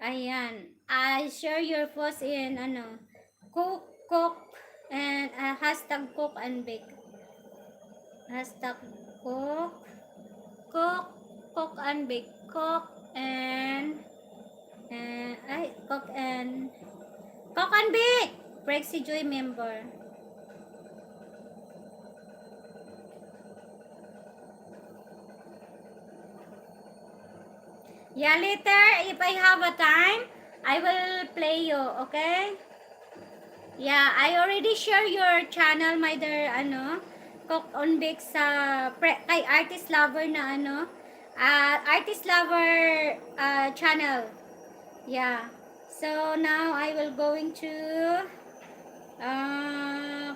Ayan. I share your post in, cook, and hashtag cook and bake. Hashtag cook, cook, cook and bake. Cook and cook and bake. Prexy Joy member. Yeah, later, if I have a time, I will play you, okay? Yeah, I already share your channel, my dear, Cook on Bake sa, kay Artist Lover na, Artist Lover channel. Yeah. So, now, I will going to,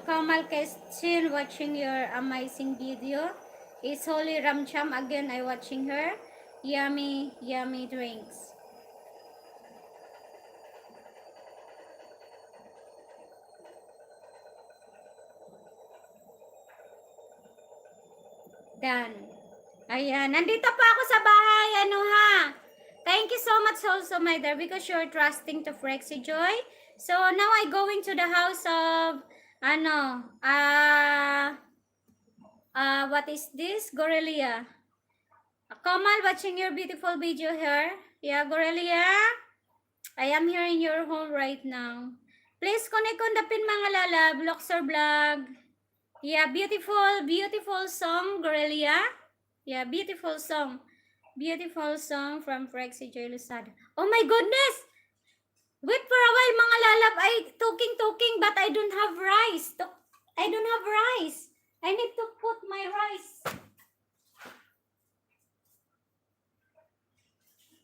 Kamal Kestin watching your amazing video. It's Holy Ramcham, again, I watching her. Yummy, yummy drinks. Done. Ayan. Nandito pa ako sa bahay. Thank you so much also, my dear, because you're trusting to Frexy Joy. So, now I going to the house of, what is this? Gorelia. Kamal, watching your beautiful video here. Yeah, Gorelia. I am here in your home right now. Please connect on the pin, mga lalab. Luxor Vlog. Yeah, beautiful, beautiful song, Gorelia. Yeah, beautiful song. Beautiful song from Frexy Joy Lusada. Oh my goodness! Wait for a while, mga lalab. I talking, but I don't have rice. I don't have rice. I need to put my rice.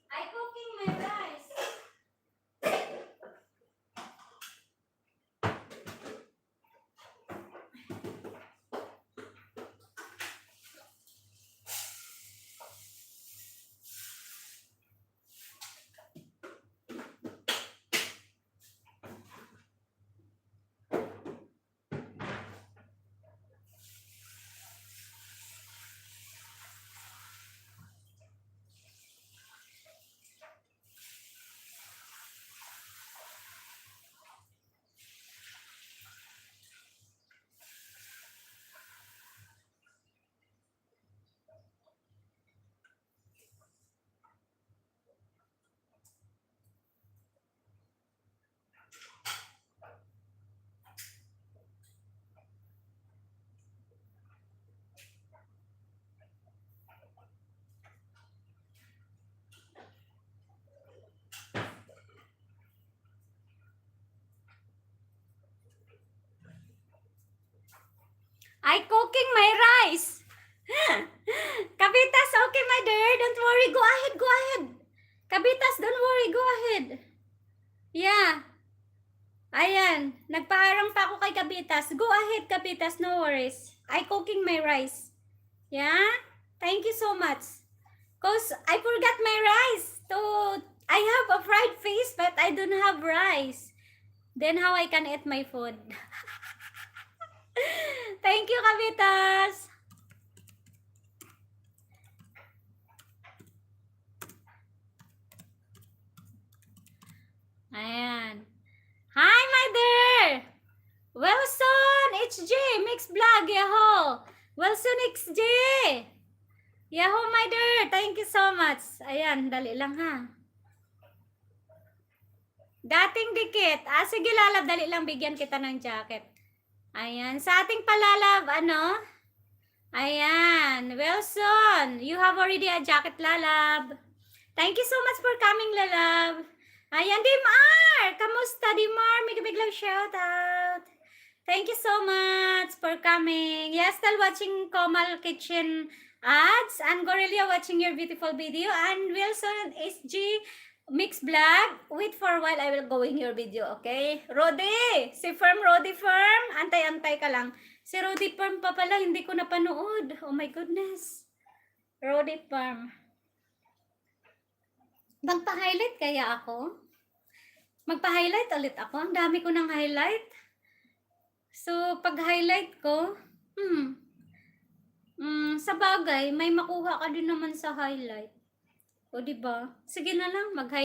I cooking my rice. I cooking my rice. Kabitas, okay, my dear. Don't worry. Go ahead, go ahead. Kabitas, don't worry. Go ahead. Yeah. Ayan. Nagpaharang pa ako kay Kabitas. Go ahead, Kabitas. No worries. I cooking my rice. Yeah? Thank you so much. Cause I forgot my rice. I have a fried fish, but I don't have rice. Then how I can eat my food? Thank you, Kabitas. Ayan. Hi, my dear. Wilson, HJ, Mix Vlog, Yahoo. Wilson, HJ. Yahoo, my dear. Thank you so much. Ayan, dali lang ha. Dating dikit. Sige, lalab, dali lang, bigyan kita ng jacket. Ayan, sa ating palalab, Ayan, Wilson, you have already a jacket, lalab. Thank you so much for coming, lalab. Ayan, Dimar! Kamusta, Dimar? May biglang shout out. Thank you so much for coming. Yes, still watching Komal Kitchen ads. And Gorelia watching your beautiful video. And Wilson SG Mix Vlog. Wait for a while, I will go in your video, okay? Rodi! Si Firm, Rodi Firm. Antay-antay ka lang. Si Rodi Firm pa pala, hindi ko napanood. Oh my goodness. Rodi Firm. Magpa-highlight kaya ako? Magpa-highlight ulit ako? Ang dami ko ng highlight. So, pag-highlight ko, sa bagay, may makuha ka din naman sa highlight. O, diba? Sige na lang, mag-highlight.